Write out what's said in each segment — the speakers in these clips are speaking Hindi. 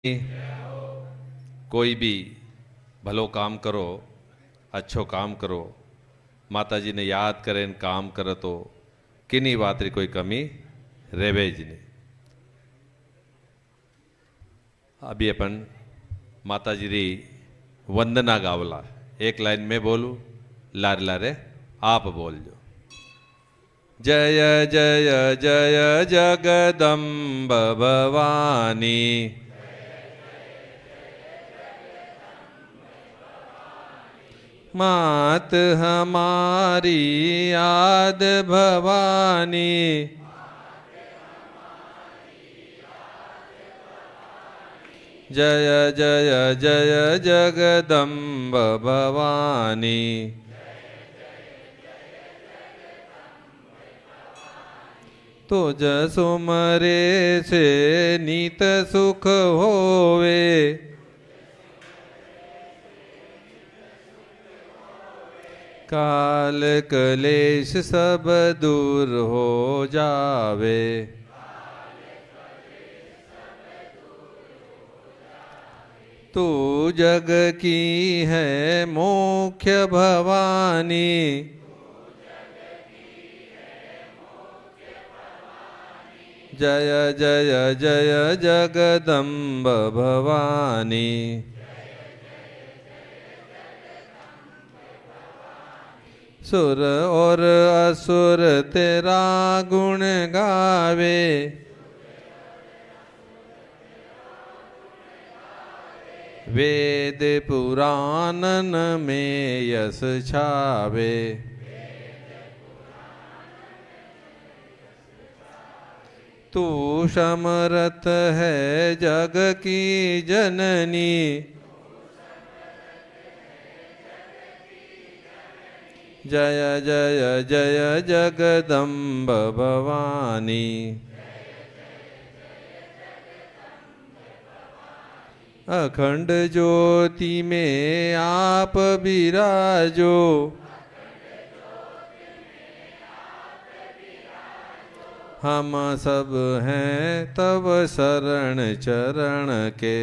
कोई भी भलो काम करो, अच्छो काम करो, माता जी ने याद करें काम करो तो किन्हीं बात री कोई कमी रेवे ज नहीं। अभी अपन माता जी री वंदना गावला, एक लाइन में बोलूं, लारे लारे आप बोल जो। जय जय जय जगदम्ब भवानी, मात हमारी याद भवानी, जय जय जय जगदम्ब भवानी। तुझ सुमरे से नीत सुख होवे, काल कलेश सब दूर हो जावे। तू जग की है मुख्य भवानी, जय जय जय जगदम्ब भवानी। सुर और असुर तेरा गुण गावे, वेद पुराणन में यश छावे। तू समरथ है जग की जननी, जय जय जय जगदम्ब भवानी। अखंड ज्योति में आप विराजो, हम सब हैं तब शरण चरण के।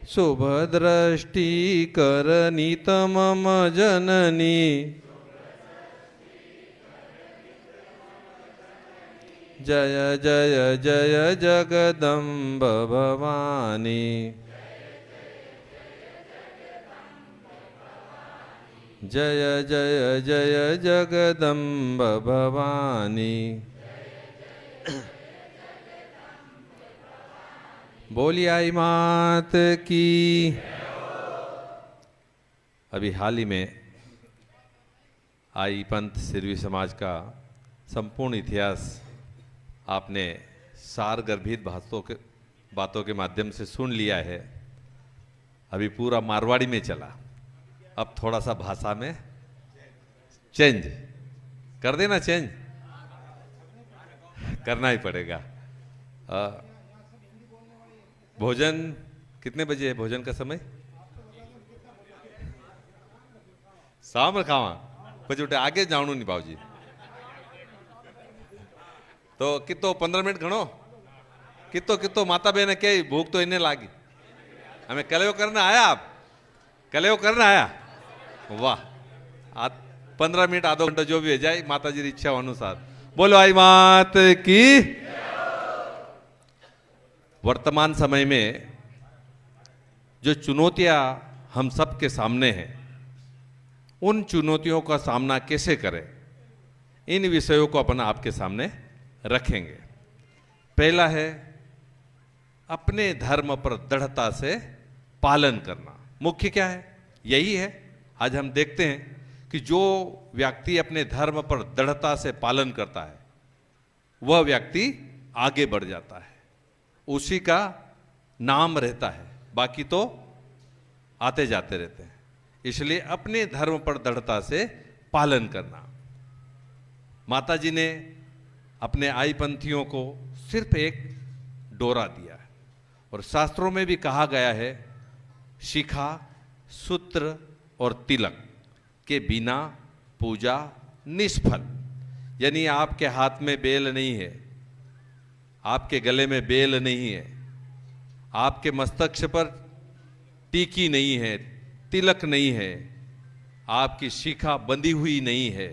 शुभ दृष्टि कर नीत मम जननी, जय जय जय जगदम्ब भवानी, जय जय जय जगदम्ब भवानी। बोली आई मात की। अभी हाल ही में आई पंथ सिरवी समाज का संपूर्ण इतिहास आपने सार गर्भित बातों के माध्यम से सुन लिया है। अभी पूरा मारवाड़ी में चला, अब थोड़ा सा भाषा में चेंज कर देना, चेंज करना ही पड़ेगा। भोजन कितने बजे है? भोजन का समय शाम खावा પછી उठे आगे जाणू नहीं भावजी तो कितो 15 मिनट घणो कितो कितो माता बहन के भूख तो इन्हें लागी। हमें कलयो करना आया, आप कलयो करना आया, वाह। 15 मिनट आधो घंटा जो भी हो जाए माता जी की इच्छा अनुसार। बोलो आई मात की। वर्तमान समय में जो चुनौतियां हम सब के सामने हैं, उन चुनौतियों का सामना कैसे करें, इन विषयों को अपन आपके सामने रखेंगे। पहला है अपने धर्म पर दृढ़ता से पालन करना। मुख्य क्या है? यही है। आज हम देखते हैं कि जो व्यक्ति अपने धर्म पर दृढ़ता से पालन करता है वह व्यक्ति आगे बढ़ जाता है, उसी का नाम रहता है, बाकी तो आते जाते रहते हैं। इसलिए अपने धर्म पर दृढ़ता से पालन करना। माता जी ने अपने आई पंथियों को सिर्फ एक डोरा दिया है, और शास्त्रों में भी कहा गया है शिखा, सूत्र और तिलक के बिना पूजा निष्फल। यानी आपके हाथ में बेल नहीं है, आपके गले में बेल नहीं है, आपके मस्तक पर टीकी नहीं है, तिलक नहीं है, आपकी शिखा बंधी हुई नहीं है,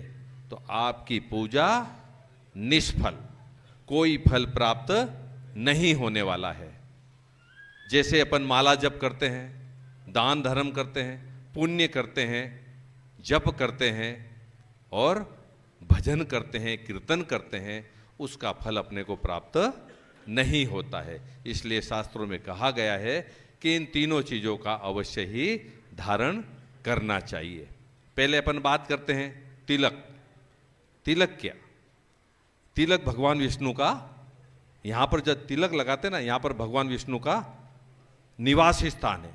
तो आपकी पूजा निष्फल, कोई फल प्राप्त नहीं होने वाला है। जैसे अपन माला जप करते हैं, दान धर्म करते हैं, पुण्य करते हैं, जप करते हैं और भजन करते हैं, कीर्तन करते हैं, उसका फल अपने को प्राप्त नहीं होता है। इसलिए शास्त्रों में कहा गया है कि इन तीनों चीज़ों का अवश्य ही धारण करना चाहिए। पहले अपन बात करते हैं तिलक। तिलक क्या? तिलक भगवान विष्णु का, यहाँ पर जब तिलक लगाते ना, यहाँ पर भगवान विष्णु का निवास स्थान है।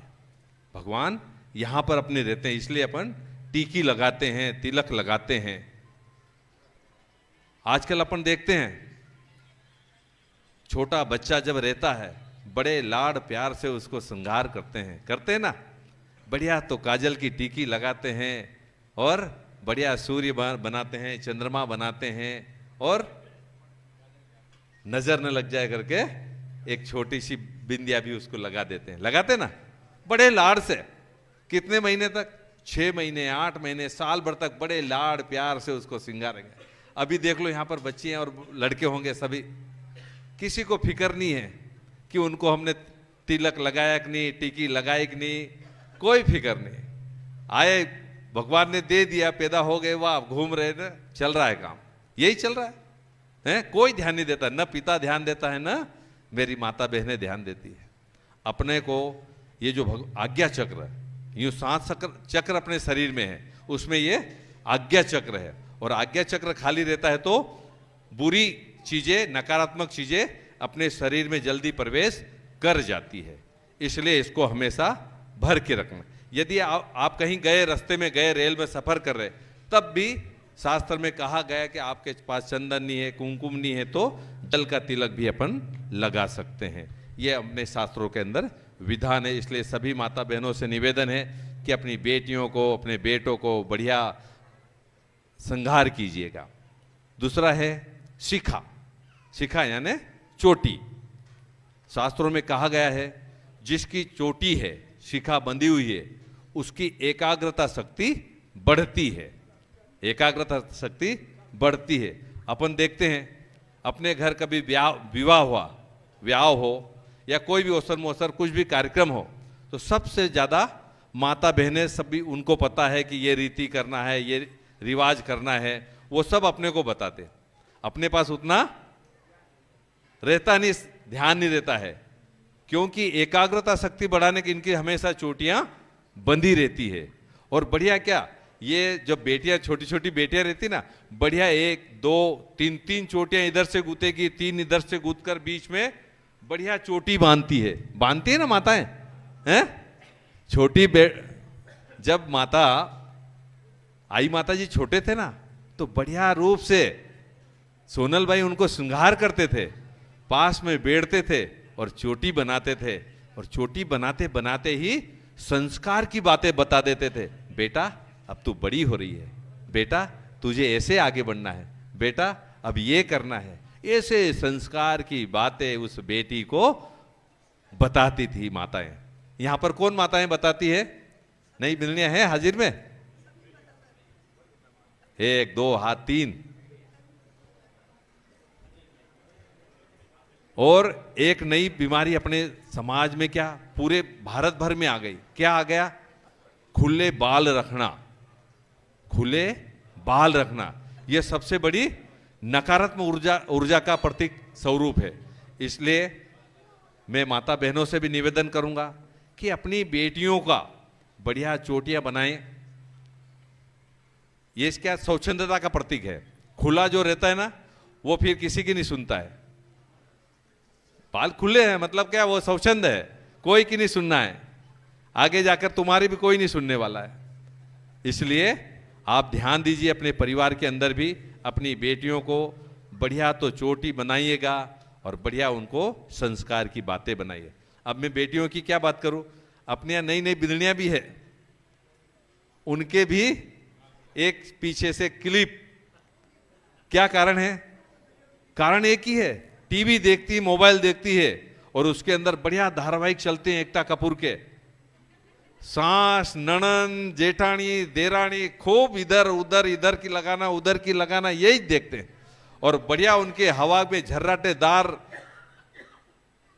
भगवान यहाँ पर अपने रहते हैं, इसलिए अपन टीकी लगाते हैं, तिलक लगाते हैं। आजकल अपन देखते हैं छोटा बच्चा जब रहता है, बड़े लाड प्यार से उसको श्रृंगार करते हैं ना, बढ़िया तो काजल की टीकी लगाते हैं और बढ़िया सूर्य बनाते हैं, चंद्रमा बनाते हैं और नजर न लग जाए करके एक छोटी सी बिंदिया भी उसको लगा देते हैं। लगाते ना बड़े लाड से, कितने महीने तक? 6 महीने, 8 महीने, साल भर तक बड़े लाड प्यार से उसको सिंगारेंगे। अभी देख लो यहाँ पर बच्चे हैं और लड़के होंगे, सभी किसी को फिक्र नहीं है कि उनको हमने तिलक लगाया कि नहीं, टीकी लगाई कि नहीं, कोई फिक्र नहीं। आए भगवान ने दे दिया, पैदा हो गए, वाह घूम रहे थे, चल रहा है काम, यही चल रहा है। कोई ध्यान नहीं देता, न पिता ध्यान देता है, न मेरी माता बहनें ध्यान देती है। अपने को ये जो आज्ञा चक्र, यूं 7 चक्र अपने शरीर में है, उसमें ये आज्ञा चक्र है। और आज्ञा चक्र खाली रहता है तो बुरी चीजें, नकारात्मक चीजें अपने शरीर में जल्दी प्रवेश कर जाती है। इसलिए इसको हमेशा भर के रखना। यदि आप कहीं गए, रास्ते में गए, रेल में सफर कर रहे, तब भी शास्त्र में कहा गया कि आपके पास चंदन नहीं है, कुमकुम नहीं है, तो जल का तिलक भी अपन लगा सकते हैं। ये अपने शास्त्रों के अंदर विधान है। इसलिए सभी माता बहनों से निवेदन है कि अपनी बेटियों को, अपने बेटों को बढ़िया श्रृंगार कीजिएगा। दूसरा है शिखा। शिखा यानी चोटी। शास्त्रों में कहा गया है जिसकी चोटी है, शिखा बंधी हुई है, उसकी एकाग्रता शक्ति बढ़ती है। एकाग्रता शक्ति बढ़ती है। अपन देखते हैं अपने घर कभी विवाह हुआ, ब्याह हो या कोई भी अवसर मौसर कुछ भी कार्यक्रम हो, तो सबसे ज़्यादा माता बहनें सभी, उनको पता है कि ये रीति करना है, ये रिवाज करना है, वो सब अपने को बताते। अपने पास उतना रहता नहीं, ध्यान नहीं रहता है, क्योंकि एकाग्रता शक्ति बढ़ाने की इनकी हमेशा चोटियां बंधी रहती है। और बढ़िया क्या, ये जब बेटियां, छोटी छोटी बेटियां रहती ना, बढ़िया 1 2 3 चोटियां इधर से गूंथेगी, 3 इधर से गूंथ कर बीच में बढ़िया चोटी बांधती है ना माताएं, हैं? छोटी जब आई माता जी छोटे थे ना, तो बढ़िया रूप से सोनल भाई उनको श्रृंगार करते थे, पास में बैठते थे और चोटी बनाते थे। और चोटी बनाते बनाते ही संस्कार की बातें बता देते थे। बेटा अब तू बड़ी हो रही है, बेटा तुझे ऐसे आगे बढ़ना है, बेटा अब ये करना है। ऐसे संस्कार की बातें उस बेटी को बताती थी माताएं। यहां पर कौन माताएं बताती है? नहीं मिलनियां हैं हाजिर में? 1 2 हाथ 3। और एक नई बीमारी अपने समाज में, क्या पूरे भारत भर में आ गई, क्या आ गया? खुले बाल रखना। खुले बाल रखना यह सबसे बड़ी नकारात्मक ऊर्जा का प्रतीक स्वरूप है। इसलिए मैं माता बहनों से भी निवेदन करूंगा कि अपनी बेटियों का बढ़िया चोटियां बनाएं। ये क्या स्वच्छंदता का प्रतीक है। खुला जो रहता है ना, वो फिर किसी की नहीं सुनता है। बाल खुले हैं मतलब क्या, वो स्वच्छंद है, कोई की नहीं सुनना है, आगे जाकर तुम्हारी भी कोई नहीं सुनने वाला है। इसलिए आप ध्यान दीजिए, अपने परिवार के अंदर भी अपनी बेटियों को बढ़िया तो चोटी बनाइएगा और बढ़िया उनको संस्कार की बातें बनाइए। अब मैं बेटियों की क्या बात करूं, अपने यहाँ नई नई बिदड़ियां भी है, उनके भी एक पीछे से क्लिप। क्या कारण है? कारण एक ही है टीवी देखती, मोबाइल देखती है, और उसके अंदर बढ़िया धारावाहिक चलते हैं एकता कपूर के, सास, ननन, जेठानी, देरानी, खूब इधर उधर, इधर की लगाना उधर की लगाना, यही देखते हैं। और बढ़िया उनके हवा में झर्राटेदार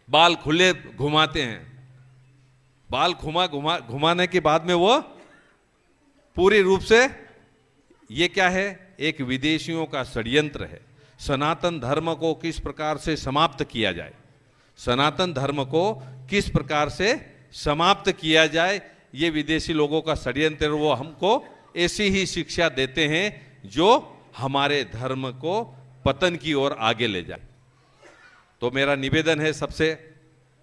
बाल खुले घुमाते हैं। बाल घुमाने के बाद में वो पूरी रूप से, ये क्या है, एक विदेशियों का षड्यंत्र है। सनातन धर्म को किस प्रकार से समाप्त किया जाए, सनातन धर्म को किस प्रकार से समाप्त किया जाए, ये विदेशी लोगों का षड्यंत्र। वो हमको ऐसी ही शिक्षा देते हैं जो हमारे धर्म को पतन की ओर आगे ले जाए। तो मेरा निवेदन है सबसे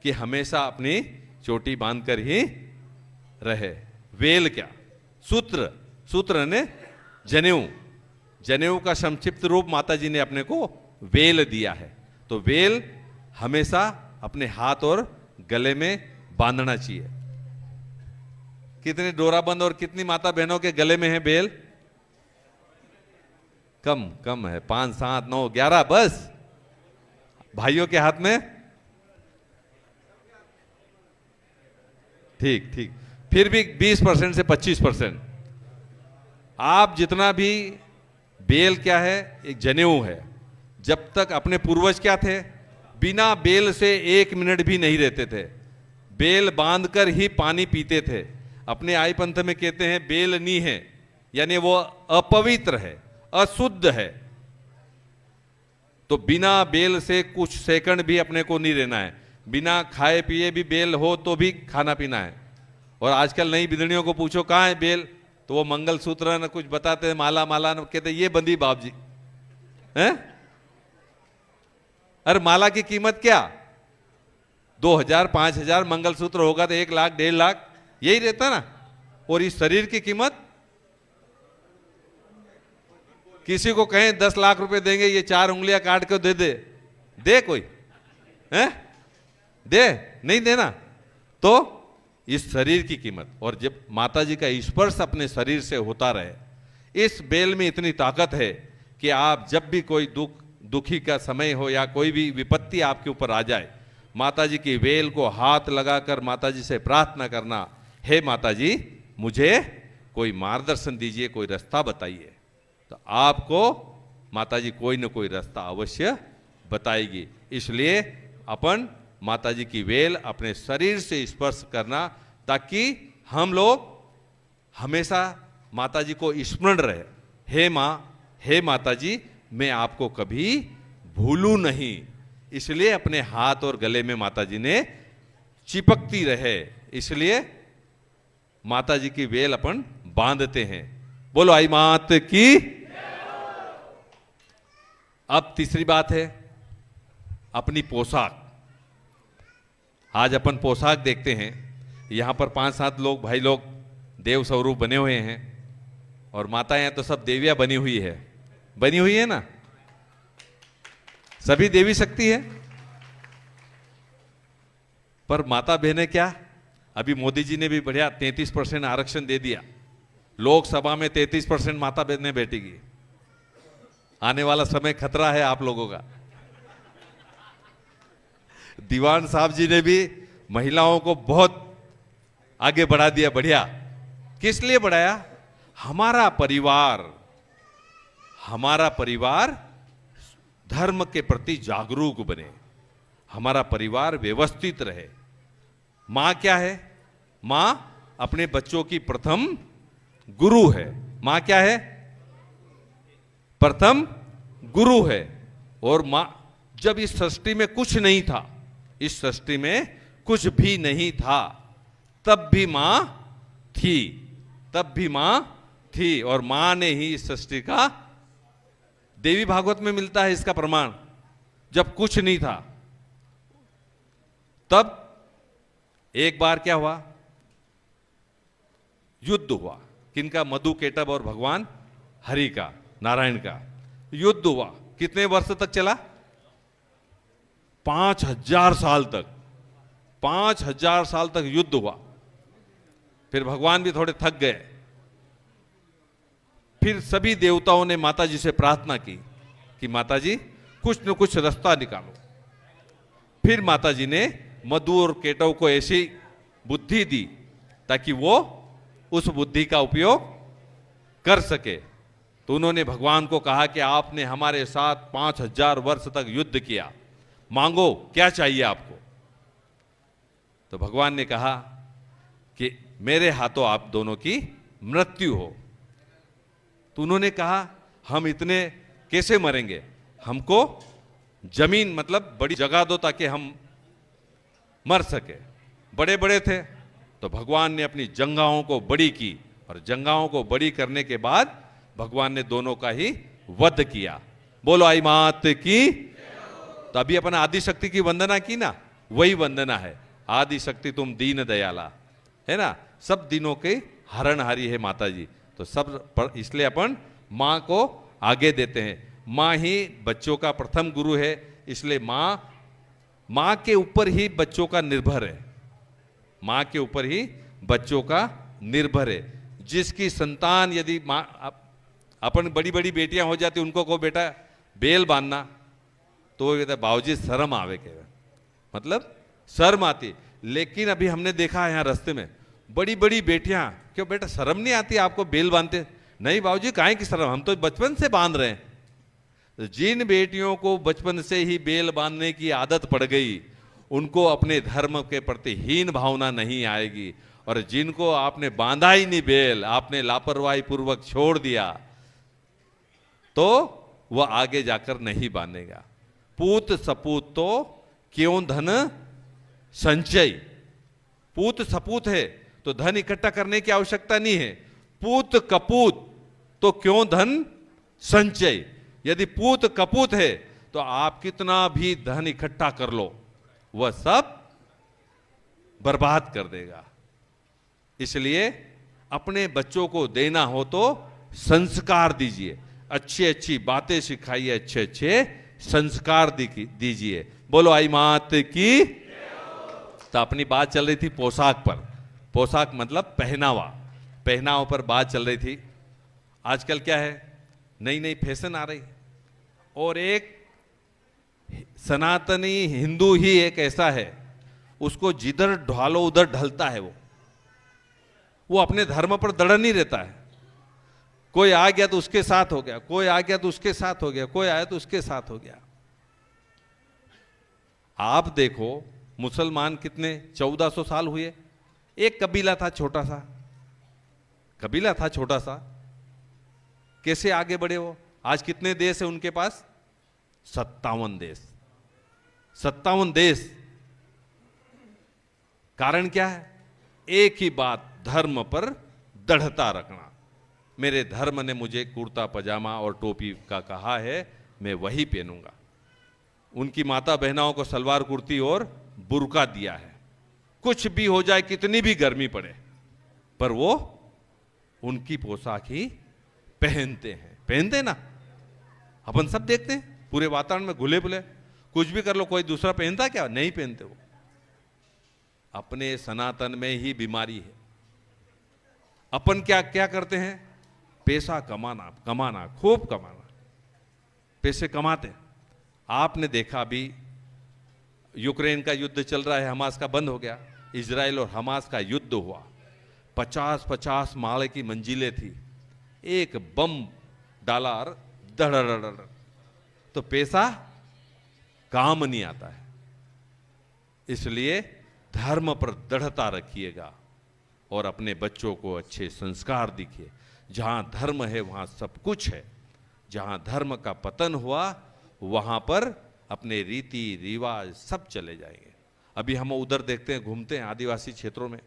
कि हमेशा अपनी चोटी बांधकर ही रहे। वेल क्या, सूत्र, सूत्र ने जनेऊ, जनेऊ का संक्षिप्त रूप माताजी ने अपने को वेल दिया है। तो वेल हमेशा अपने हाथ और गले में बांधना चाहिए। कितने डोराबंद और कितनी माता बहनों के गले में है बेल? कम है, 5, 7, 9, 11 बस। भाइयों के हाथ में ठीक, फिर भी 20% से 25%। आप जितना भी, बेल क्या है, एक जनेऊ है। जब तक अपने पूर्वज क्या थे, बिना बेल से 1 मिनट भी नहीं रहते थे, बेल बांधकर ही पानी पीते थे। अपने आई पंथ में कहते हैं बेल नहीं है, यानी वो अपवित्र है, अशुद्ध है। तो बिना बेल से कुछ सेकंड भी अपने को नहीं रहना है। बिना खाए पिए भी बेल हो तो भी खाना पीना है। और आजकल नई बिदड़ियों को पूछो कहाँ है बेल, तो वो मंगलसूत्र न कुछ बताते हैं, माला माला न कहते ये बंदी बाप जी हैं। अरे माला की कीमत क्या, 2000, 5000, मंगलसूत्र होगा तो 1 लाख, 1.5 लाख, यही रहता ना। और इस शरीर की कीमत, किसी को कहें 10 लाख रुपए देंगे, ये 4 उंगलियां काट के दे कोई है? दे, नहीं देना। तो इस शरीर की कीमत, और जब माता जी का स्पर्श अपने शरीर से होता रहे, इस बेल में इतनी ताकत है कि आप जब भी कोई दुखी का समय हो या कोई भी विपत्ति आपके ऊपर आ जाए, माता जी की बेल को हाथ लगाकर माता जी से प्रार्थना करना, हे माता जी मुझे कोई मार्गदर्शन दीजिए, कोई रास्ता बताइए। तो आपको माता जी कोई न कोई रास्ता अवश्य बताएगी। इसलिए अपन माता जी की वेल अपने शरीर से स्पर्श करना, ताकि हम लोग हमेशा माता जी को स्मरण रहे, हे माँ, हे माता जी मैं आपको कभी भूलूं नहीं। इसलिए अपने हाथ और गले में माता जी ने चिपकती रहे, इसलिए माता जी की वेल अपन बांधते हैं। बोलो आई मात की। अब तीसरी बात है अपनी पोशाक। आज अपन पोशाक देखते हैं, यहां पर 5-7 लोग भाई लोग देव स्वरूप बने हुए हैं, और माताएं तो सब देवियां बनी हुई है ना, सभी देवी शक्ति है। पर माता बहनें क्या, अभी मोदी जी ने भी बढ़िया 33% आरक्षण दे दिया, लोकसभा में 33% माता बहनें बैठेगी। आने वाला समय खतरा है आप लोगों का। दीवान साहब जी ने भी महिलाओं को बहुत आगे बढ़ा दिया, बढ़िया। किस लिए बढ़ाया? हमारा परिवार धर्म के प्रति जागरूक बने, हमारा परिवार व्यवस्थित रहे। मां क्या है? मां अपने बच्चों की प्रथम गुरु है। मां क्या है? प्रथम गुरु है। और मां, जब इस सृष्टि में कुछ नहीं था, इस सृष्टि में कुछ भी नहीं था, तब भी मां थी, और मां ने ही इस सृष्टि का, देवी भागवत में मिलता है इसका प्रमाण। जब कुछ नहीं था, तब एक बार क्या हुआ? युद्ध हुआ। किनका? मधु केटब और भगवान हरि का, नारायण का युद्ध हुआ। कितने वर्ष तक चला? 5000 साल तक। 5000 साल तक युद्ध हुआ। फिर भगवान भी थोड़े थक गए। फिर सभी देवताओं ने माता जी से प्रार्थना की कि माता जी कुछ न कुछ रास्ता निकालो, फिर माता जी ने मधु और केटव को ऐसी बुद्धि दी ताकि वो उस बुद्धि का उपयोग कर सके। तो उन्होंने भगवान को कहा कि आपने हमारे साथ 5000 वर्ष तक युद्ध किया, मांगो क्या चाहिए आपको। तो भगवान ने कहा कि मेरे हाथों आप दोनों की मृत्यु हो। तो उन्होंने कहा हम इतने कैसे मरेंगे, हमको जमीन मतलब बड़ी जगह दो ताकि हम मर सके। बड़े बड़े थे तो भगवान ने अपनी जंगाओं को बड़ी की और जंगाओं को बड़ी करने के बाद भगवान ने दोनों का ही वध किया। बोलो आई मात की। तो अभी अपन आदि शक्ति की वंदना की ना, वही वंदना है। आदि शक्ति तुम दीन दयाला, है ना, सब दिनों के हरणहारी है माता जी। तो सब इसलिए अपन माँ को आगे देते हैं। माँ ही बच्चों का प्रथम गुरु है, इसलिए माँ के ऊपर ही बच्चों का निर्भर है। माँ के ऊपर ही बच्चों का निर्भर है। जिसकी संतान यदि माँ अपन बड़ी बड़ी बेटियां हो जाती, उनको को बेटा बेल बांधना, तो वो कहता बाबूजी शर्म आवे के, मतलब शर्म आती। लेकिन अभी हमने देखा है यहाँ रास्ते में बड़ी बड़ी बेटियां, क्यों बेटा शर्म नहीं आती आपको बेल बांधते? नहीं बाबूजी काहे की शर्म, हम तो बचपन से बांध रहे हैं। तो जिन बेटियों को बचपन से ही बेल बांधने की आदत पड़ गई, उनको अपने धर्म के प्रति हीन भावना नहीं आएगी। और जिनको आपने बांधा ही नहीं बेल, आपने लापरवाही पूर्वक छोड़ दिया, तो वह आगे जाकर नहीं बांधेगा। पूत सपूत तो क्यों धन संचय। पूत सपूत है तो धन इकट्ठा करने की आवश्यकता नहीं है। पूत कपूत तो क्यों धन संचय। यदि पूत कपूत है तो आप कितना भी धन इकट्ठा कर लो, वह सब बर्बाद कर देगा। इसलिए अपने बच्चों को देना हो तो संस्कार दीजिए, अच्छी अच्छी बातें सिखाइए, अच्छे अच्छे संस्कार दीजिए। बोलो आई मात की। तो अपनी बात चल रही थी पोशाक पर। पोशाक मतलब पहनावा, पहनावा पर बात चल रही थी। आजकल क्या है, नई नई फैशन आ रही, और एक सनातनी हिंदू ही एक ऐसा है, उसको जिधर ढालो उधर ढलता है। वो अपने धर्म पर दृढ़ नहीं रहता है। कोई आ गया तो उसके साथ हो गया, कोई आ गया तो उसके साथ हो गया, कोई आया तो उसके साथ हो गया। आप देखो मुसलमान कितने 1400 साल हुए। एक कबीला था छोटा सा, कबीला था छोटा सा, कैसे आगे बढ़े वो। आज कितने देश है उनके पास? 57 देश। 57 देश। कारण क्या है? एक ही बात, धर्म पर दृढ़ता रखना। मेरे धर्म ने मुझे कुर्ता पजामा और टोपी का कहा है, मैं वही पहनूंगा। उनकी माता बहनाओं को सलवार कुर्ती और बुर्का दिया है। कुछ भी हो जाए, कितनी भी गर्मी पड़े, पर वो उनकी पोशाक ही पहनते हैं। पहनते ना, अपन सब देखते हैं पूरे वातावरण में घुले बुले, कुछ भी कर लो, कोई दूसरा पहनता क्या? नहीं पहनते। वो अपने सनातन में ही बीमारी है। अपन क्या क्या करते हैं? पैसा कमाना, कमाना, खूब कमाना, पैसे कमाते। आपने देखा अभी यूक्रेन का युद्ध चल रहा है, हमास का बंद हो गया, इजराइल और हमास का युद्ध हुआ। 50-50 माले की मंजिलें थी, एक बम डाला और धड़, तो पैसा काम नहीं आता है। इसलिए धर्म पर दृढ़ता रखिएगा और अपने बच्चों को अच्छे संस्कार दिखिए। जहां धर्म है वहां सब कुछ है। जहां धर्म का पतन हुआ वहां पर अपने रीति रिवाज सब चले जाएंगे। अभी हम उधर देखते हैं, घूमते हैं आदिवासी क्षेत्रों में,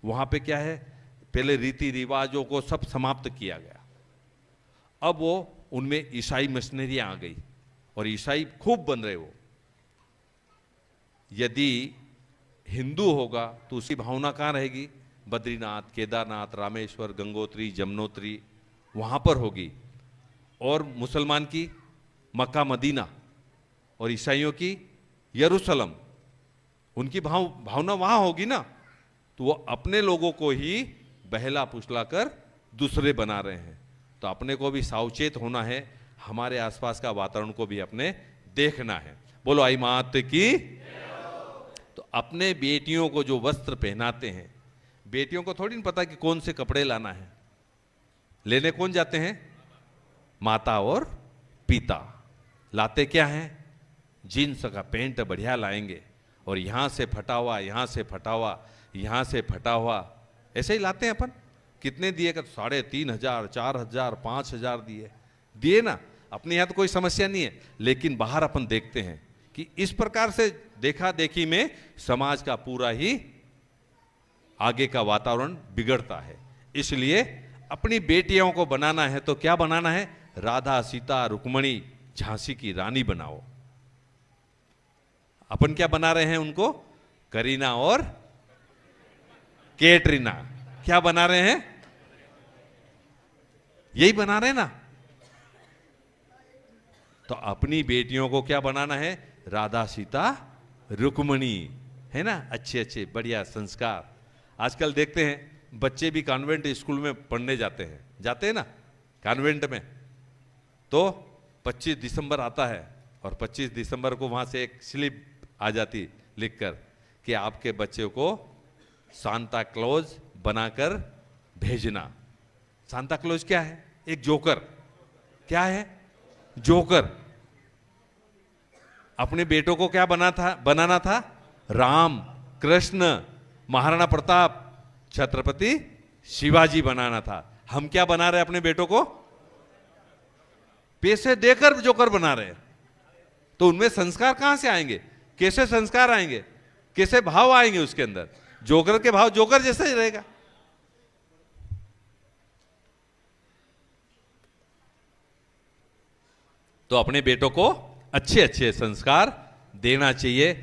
वहां पे क्या है, पहले रीति रिवाजों को सब समाप्त किया गया। अब वो उनमें ईसाई मिशनरियां आ गई और ईसाई खूब बन रहे। वो यदि हिंदू होगा तो उसकी भावना कहाँ रहेगी? बद्रीनाथ, केदारनाथ, रामेश्वर, गंगोत्री, जमुनोत्री, वहां पर होगी। और मुसलमान की मक्का मदीना, और ईसाइयों की यरूशलेम, उनकी भावना वहां होगी ना। तो वो अपने लोगों को ही बहला फुसला कर दूसरे बना रहे हैं। तो अपने को भी सावचेत होना है, हमारे आसपास का वातावरण को भी अपने देखना है। बोलो आई मात की। तो अपने बेटियों को जो वस्त्र पहनाते हैं, बेटियों को थोड़ी नहीं पता कि कौन से कपड़े लाना है, लेने कौन जाते हैं? माता और पिता। लाते क्या हैं? जीन्स का पैंट बढ़िया लाएंगे, और यहां से फटा हुआ, यहां से फटा हुआ, यहां से फटा हुआ, ऐसे ही लाते हैं अपन। कितने दिए? का 3,500, 4,000, 5,000 दिए ना। अपने यहाँ तो कोई समस्या नहीं है, लेकिन बाहर अपन देखते हैं कि इस प्रकार से देखा देखी में समाज का पूरा ही आगे का वातावरण बिगड़ता है। इसलिए अपनी बेटियों को बनाना है तो क्या बनाना है? राधा, सीता, रुक्मणी, झांसी की रानी बनाओ। अपन क्या बना रहे हैं उनको? करीना और कैटरीना। क्या बना रहे हैं? यही बना रहे हैं ना। तो अपनी बेटियों को क्या बनाना है? राधा, सीता, रुक्मणी, है ना। अच्छे अच्छे बढ़िया संस्कार। आजकल देखते हैं बच्चे भी कॉन्वेंट स्कूल में पढ़ने जाते हैं ना कॉन्वेंट में। तो 25 दिसंबर आता है और 25 दिसंबर को वहां से एक स्लिप आ जाती लिखकर कि आपके बच्चे को सांता क्लॉज बनाकर भेजना। सांता क्लॉज क्या है? एक जोकर। क्या है? जोकर। अपने बेटों को क्या बनाना था? राम, कृष्ण, महाराणा प्रताप, छत्रपति शिवाजी बनाना था। हम क्या बना रहे हैं अपने बेटों को? पैसे देकर जोकर बना रहे हैं। तो उनमें संस्कार कहां से आएंगे? कैसे संस्कार आएंगे? कैसे भाव आएंगे उसके अंदर? जोकर के भाव जोकर जैसा ही रहेगा। तो अपने बेटों को अच्छे अच्छे संस्कार देना चाहिए।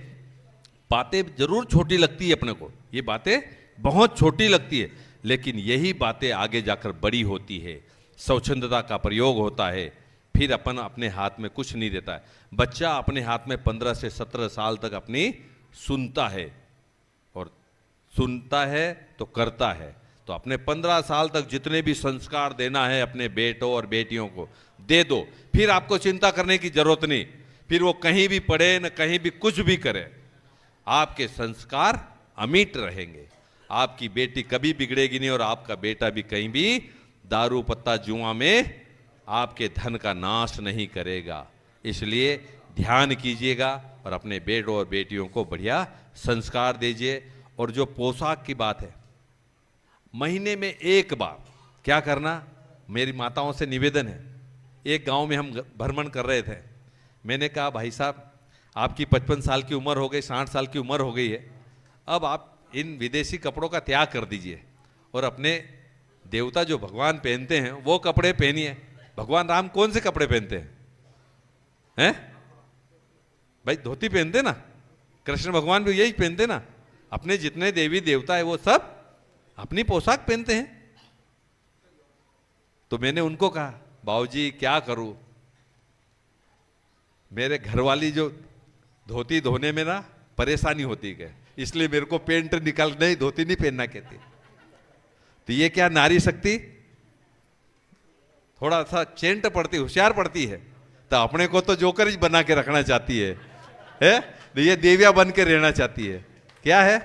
बातें जरूर छोटी लगती है अपने को, ये बातें बहुत छोटी लगती है, लेकिन यही बातें आगे जाकर बड़ी होती है। स्वच्छंदता का प्रयोग होता है, फिर अपन अपने हाथ में कुछ नहीं देता है। बच्चा अपने हाथ में 15 से 17 साल तक अपनी सुनता है, और सुनता है तो करता है। तो अपने 15 साल तक जितने भी संस्कार देना है अपने बेटों और बेटियों को दे दो। फिर आपको चिंता करने की जरूरत नहीं। फिर वो कहीं भी पढ़े न कहीं भी कुछ भी करे, आपके संस्कार अमिट रहेंगे। आपकी बेटी कभी बिगड़ेगी नहीं, और आपका बेटा भी कहीं भी दारू पत्ता जुआ में आपके धन का नाश नहीं करेगा। इसलिए ध्यान कीजिएगा और अपने बेटों और बेटियों को बढ़िया संस्कार दीजिए। और जो पोशाक की बात है, महीने में एक बार क्या करना, मेरी माताओं से निवेदन है। एक गांव में हम भ्रमण कर रहे थे, मैंने कहा भाई साहब आपकी 55 साल की उम्र हो गई, 60 साल की उम्र हो गई है, अब आप इन विदेशी कपड़ों का त्याग कर दीजिए और अपने देवता जो भगवान पहनते हैं वो कपड़े पहनिए। भगवान राम कौन से कपड़े पहनते हैं? भाई धोती पहनते ना। कृष्ण भगवान भी यही पहनते ना। अपने जितने देवी देवता है वो सब अपनी पोशाक पहनते हैं। तो मैंने उनको कहा बाबूजी क्या करूं, मेरे घरवाली जो धोती धोने में ना परेशानी होती है, इसलिए मेरे को पेंट निकाल नहीं, धोती नहीं पहनना कहती। तो ये क्या नारी शक्ति थोड़ा सा चेंट पड़ती, होशियार पड़ती है। तो अपने को तो जोकर ही बना के रखना चाहती है? तो ये देविया बन के रहना चाहती है। क्या है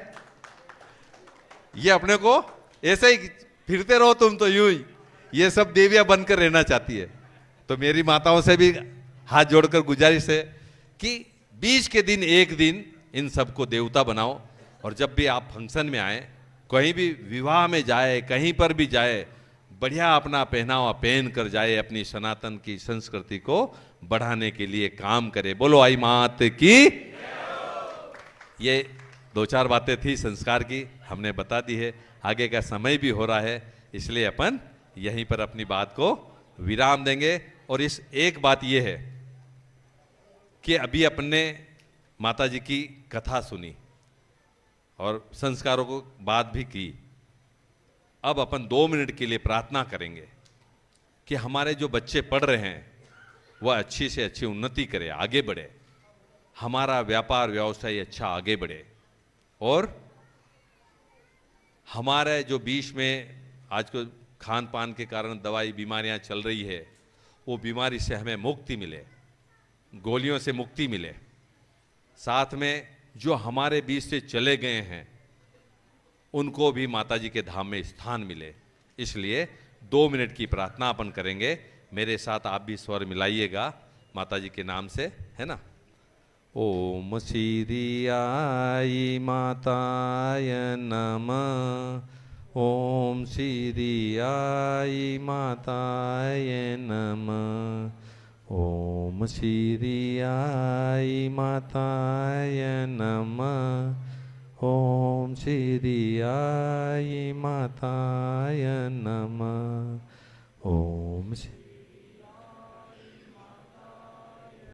ये? अपने को ऐसे ही फिरते रहो तुम तो यूं ही, ये सब देविया बनकर रहना चाहती है। तो मेरी माताओं से भी हाथ जोड़कर गुजारिश है कि 20 के दिन एक दिन इन सबको देवता बनाओ, और जब भी आप फंक्शन में आए, कहीं भी विवाह में जाए, कहीं पर भी जाए, बढ़िया अपना पहनावा पहन कर जाए, अपनी सनातन की संस्कृति को बढ़ाने के लिए काम करे। बोलो आई मात की। ये 2-4 बातें थी संस्कार की, हमने बता दी है। आगे का समय भी हो रहा है, इसलिए अपन यहीं पर अपनी बात को विराम देंगे। और इस एक बात यह है कि अभी अपने माता जी की कथा सुनी और संस्कारों को बात भी की। अब अपन 2 मिनट के लिए प्रार्थना करेंगे कि हमारे जो बच्चे पढ़ रहे हैं वह अच्छी से अच्छी उन्नति करें, आगे बढ़े, हमारा व्यापार व्यवसाय अच्छा आगे बढ़े, और हमारे जो बीच में आज को खान पान के कारण दवाई बीमारियां चल रही है, वो बीमारी से हमें मुक्ति मिले, गोलियों से मुक्ति मिले। साथ में जो हमारे बीच से चले गए हैं उनको भी माता जी के धाम में स्थान मिले। इसलिए 2 मिनट की प्रार्थना अपन करेंगे। मेरे साथ आप भी स्वर मिलाइएगा माता जी के नाम से, है ना। ओम श्री आई माताय नमः। ओम श्री आई माताय नमः। ओम श्री आई माताय नमः। ओम श्री आई माताय नमः। ओम श्री